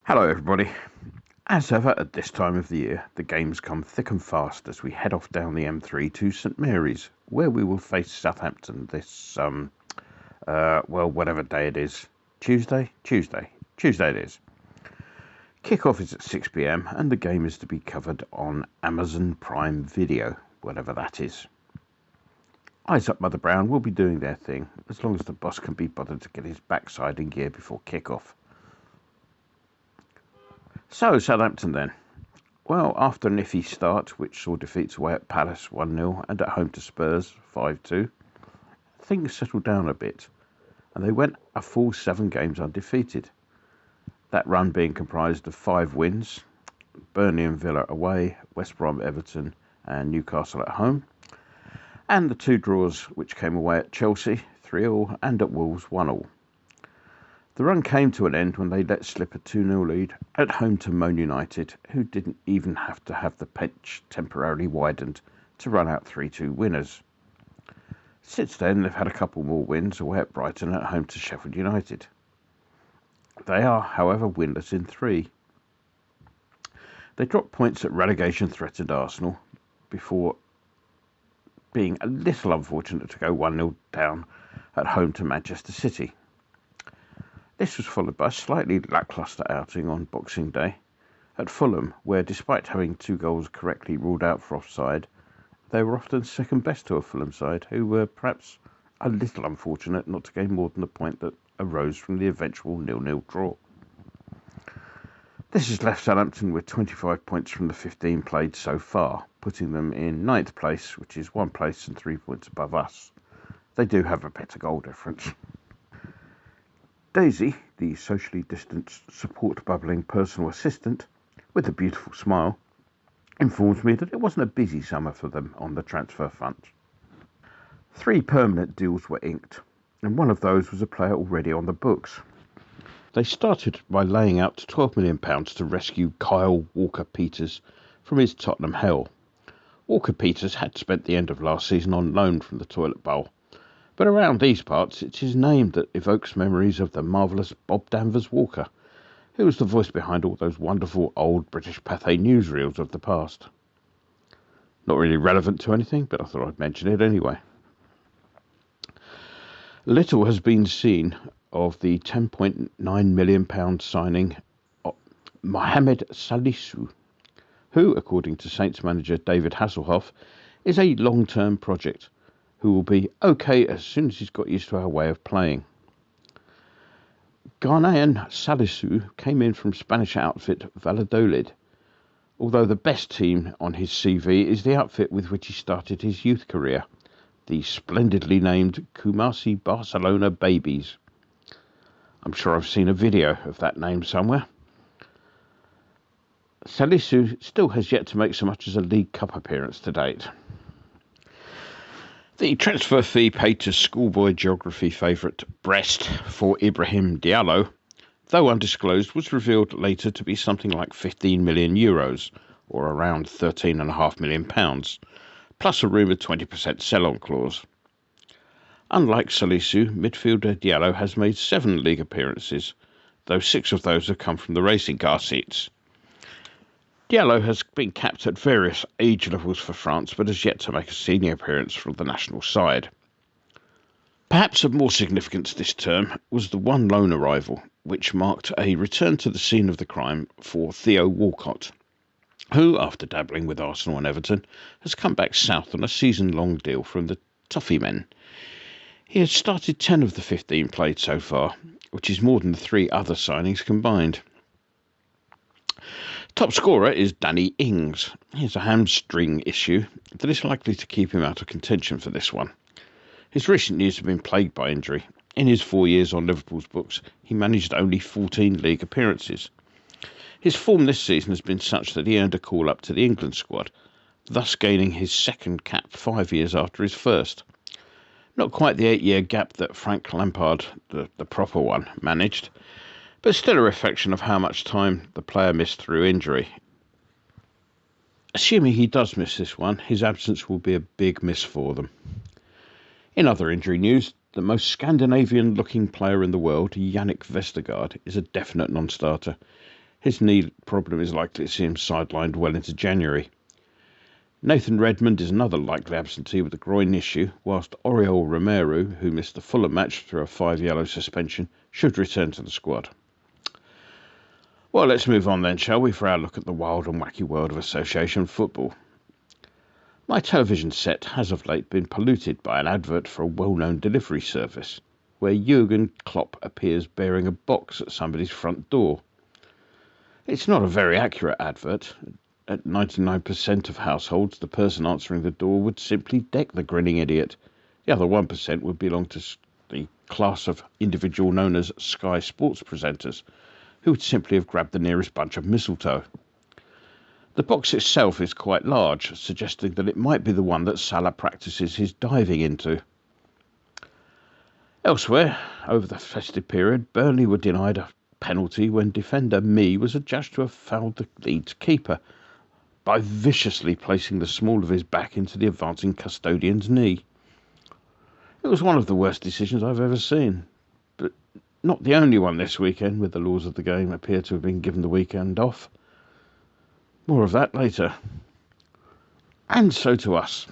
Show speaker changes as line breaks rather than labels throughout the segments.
Hello everybody. As ever at this time of the year, the games come thick and fast as we head off down the M3 to St Mary's, where we will face Southampton this, whatever day it is. Tuesday it is. Kick-off is at 6 p.m. and the game is to be covered on Amazon Prime Video, whatever that is. Eyes Up Mother Brown will be doing their thing, as long as the boss can be bothered to get his backside in gear before kick-off. So, Southampton then. Well, after an iffy start, which saw defeats away at Palace 1-0 and at home to Spurs 5-2, things settled down a bit, and they went a full 7 games undefeated. That run being comprised of 5 wins, Burnley and Villa away, West Brom, Everton and Newcastle at home, and the 2 draws which came away at Chelsea 3-3 and at Wolves 1-1. The run came to an end when they let slip a 2-0 lead at home to Man United, who didn't even have to have the pitch temporarily widened to run out 3-2 winners. Since then, they've had a couple more wins away at Brighton at home to Sheffield United. They are, however, winless in 3. They dropped points at relegation-threatened Arsenal before being a little unfortunate to go 1-0 down at home to Manchester City. This was followed by a slightly lacklustre outing on Boxing Day at Fulham, where despite having 2 goals correctly ruled out for offside, they were often second best to a Fulham side, who were perhaps a little unfortunate not to gain more than the point that arose from the eventual 0-0 draw. This has left Southampton with 25 points from the 15 played so far, putting them in 9th place, which is 1 place and 3 points above us. They do have a better goal difference. Daisy, the socially distanced, support-bubbling personal assistant, with a beautiful smile, informs me that it wasn't a busy summer for them on the transfer front. 3 permanent deals were inked, and one of those was a player already on the books. They started by laying out £12 million to rescue Kyle Walker-Peters from his Tottenham hell. Walker-Peters had spent the end of last season on loan from the Toilet Bowl, but around these parts it's his name that evokes memories of the marvellous Bob Danvers Walker, who was the voice behind all those wonderful old British Pathé newsreels of the past. Not really relevant to anything, but I thought I'd mention it anyway. Little has been seen of the £10.9 million signing of Mohamed Salisu, who, according to Saints manager David Hasselhoff, is a long-term project, who will be okay as soon as he's got used to our way of playing. Ghanaian Salisu came in from Spanish outfit Valladolid, although the best team on his CV is the outfit with which he started his youth career, the splendidly named Kumasi Barcelona Babies. I'm sure I've seen a video of that name somewhere. Salisu still has yet to make so much as a League Cup appearance to date. The transfer fee paid to schoolboy geography favourite Brest for Ibrahim Diallo, though undisclosed, was revealed later to be something like €15 million, or around £13.5 million, plus a rumoured 20% sell-on clause. Unlike Salisu, midfielder Diallo has made 7 league appearances, though 6 of those have come from the racing car seats. Diallo has been capped at various age levels for France, but has yet to make a senior appearance for the national side. Perhaps of more significance this term was the one loan arrival, which marked a return to the scene of the crime for Theo Walcott, who, after dabbling with Arsenal and Everton, has come back south on a season-long deal from the Toffee Men. He has started 10 of the 15 played so far, which is more than the 3 other signings combined. Top scorer is Danny Ings. He has a hamstring issue that is likely to keep him out of contention for this one. His recent years have been plagued by injury. In his 4 years on Liverpool's books, he managed only 14 league appearances. His form this season has been such that he earned a call-up to the England squad, thus gaining his second cap 5 years after his first. Not quite the 8-year gap that Frank Lampard, the proper one, managed, but still a reflection of how much time the player missed through injury. Assuming he does miss this one, his absence will be a big miss for them. In other injury news, the most Scandinavian-looking player in the world, Yannick Vestergaard, is a definite non-starter. His knee problem is likely to see him sidelined well into January. Nathan Redmond is another likely absentee with a groin issue, whilst Oriol Romero, who missed the Fulham match through a 5-yellow suspension, should return to the squad. Well, let's move on then, shall we, for our look at the wild and wacky world of association football. My television set has of late been polluted by an advert for a well-known delivery service, where Jurgen Klopp appears bearing a box at somebody's front door. It's not a very accurate advert. At 99% of households, the person answering the door would simply deck the grinning idiot. The other 1% would belong to the class of individual known as Sky Sports presenters, who would simply have grabbed the nearest bunch of mistletoe. The box itself is quite large, suggesting that it might be the one that Salah practices his diving into. Elsewhere, over the festive period, Burnley were denied a penalty when defender Mee was adjudged to have fouled the Leeds keeper by viciously placing the small of his back into the advancing custodian's knee. It was one of the worst decisions I've ever seen, but not the only one this weekend, with the laws of the game appear to have been given the weekend off. More of that later. And so to us.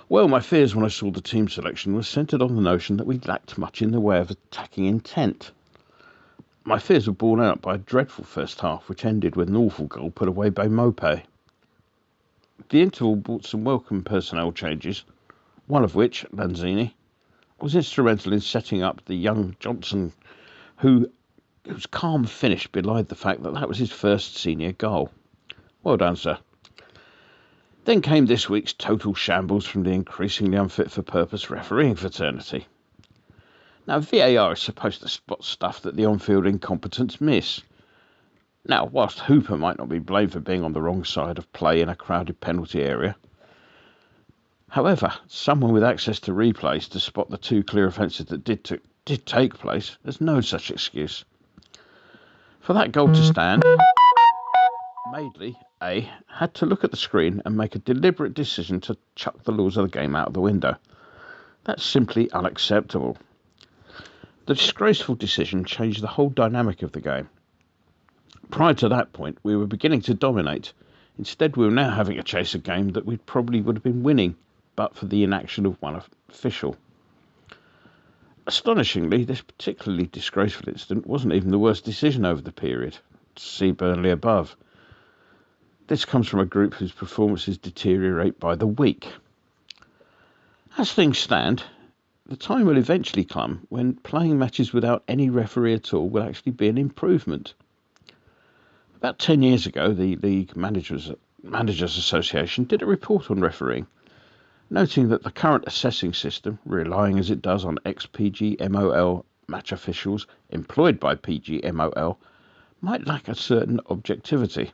Well, my fears when I saw the team selection were centred on the notion that we lacked much in the way of attacking intent. My fears were borne out by a dreadful first half, which ended with an awful goal put away by Mopé. The interval brought some welcome personnel changes, one of which, Lanzini, was instrumental in setting up the young Johnson, whose calm finish belied the fact that was his first senior goal. Well done, sir. Then came this week's total shambles from the increasingly unfit-for-purpose refereeing fraternity. Now, VAR is supposed to spot stuff that the on-field incompetents miss. Now, whilst Hooper might not be blamed for being on the wrong side of play in a crowded penalty area, however, someone with access to replays to spot the two clear offences that did take place has no such excuse. For that goal to stand, Madeley, A, had to look at the screen and make a deliberate decision to chuck the laws of the game out of the window. That's simply unacceptable. The disgraceful decision changed the whole dynamic of the game. Prior to that point, we were beginning to dominate. Instead, we were now having to chase a game that we probably would have been winning, but for the inaction of one official. Astonishingly, this particularly disgraceful incident wasn't even the worst decision over the period. See Burnley above. This comes from a group whose performances deteriorate by the week. As things stand, the time will eventually come when playing matches without any referee at all will actually be an improvement. About 10 years ago, the League Managers Association did a report on refereeing, noting that the current assessing system, relying as it does on ex-PGMOL match officials employed by PGMOL, might lack a certain objectivity.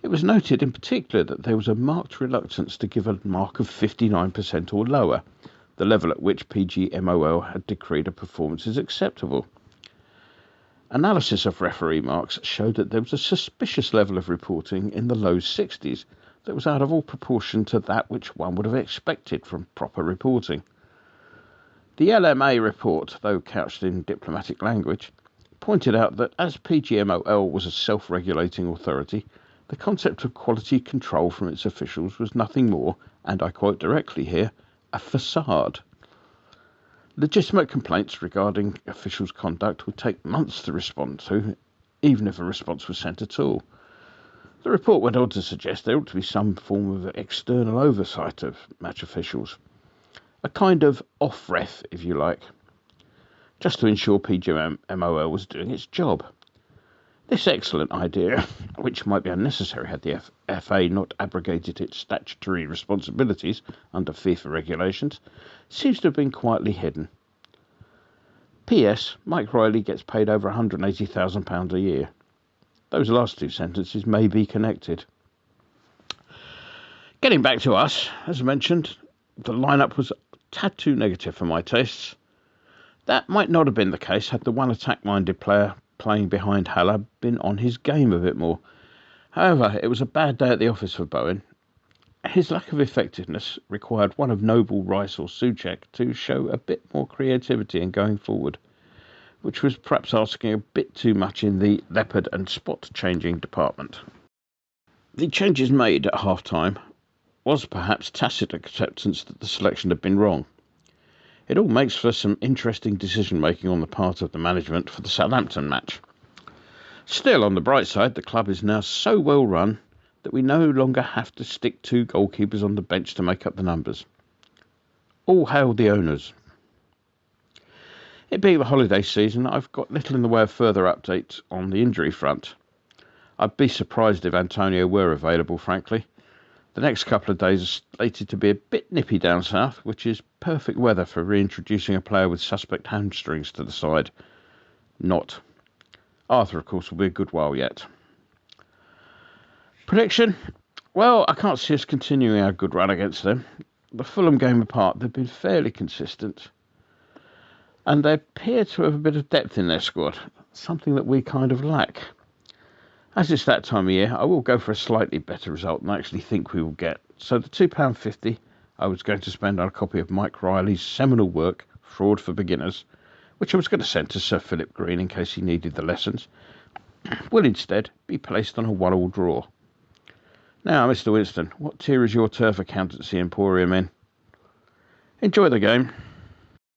It was noted in particular that there was a marked reluctance to give a mark of 59% or lower, the level at which PGMOL had decreed a performance is acceptable. Analysis of referee marks showed that there was a suspicious level of reporting in the low 60s that was out of all proportion to that which one would have expected from proper reporting. The LMA report, though couched in diplomatic language, pointed out that as PGMOL was a self-regulating authority, the concept of quality control from its officials was nothing more, and I quote directly here, a facade. Legitimate complaints regarding officials' conduct would take months to respond to, even if a response was sent at all. The report went on to suggest there ought to be some form of external oversight of match officials, a kind of off-ref, if you like, just to ensure PGMOL was doing its job. This excellent idea, which might be unnecessary had the FA not abrogated its statutory responsibilities under FIFA regulations, seems to have been quietly hidden. P.S. Mike Riley gets paid over £180,000 a year. Those last two sentences may be connected. Getting back to us, as mentioned, the lineup was a tad too negative for my tastes. That might not have been the case had the one attack-minded player playing behind Haller been on his game a bit more. However, it was a bad day at the office for Bowen. His lack of effectiveness required one of Noble, Rice or Souček to show a bit more creativity in going forward. which was perhaps asking a bit too much in the leopard and spot changing department. The changes made at half-time was perhaps tacit acceptance that the selection had been wrong. It all makes for some interesting decision-making on the part of the management for the Southampton match. Still, on the bright side, the club is now so well run that we no longer have to stick 2 goalkeepers on the bench to make up the numbers. All hail the owners. It being the holiday season, I've got little in the way of further updates on the injury front. I'd be surprised if Antonio were available, frankly. The next couple of days are slated to be a bit nippy down south, which is perfect weather for reintroducing a player with suspect hamstrings to the side. Not. Arthur, of course, will be a good while yet. Prediction? Well, I can't see us continuing our good run against them. The Fulham game apart, they've been fairly consistent. And they appear to have a bit of depth in their squad, something that we kind of lack. As it's that time of year, I will go for a slightly better result than I actually think we will get. So the £2.50 I was going to spend on a copy of Mike Riley's seminal work, Fraud for Beginners, which I was going to send to Sir Philip Green in case he needed the lessons, will instead be placed on a 1-1 draw. Now, Mr. Winston, what tier is your turf accountancy emporium in? Enjoy the game.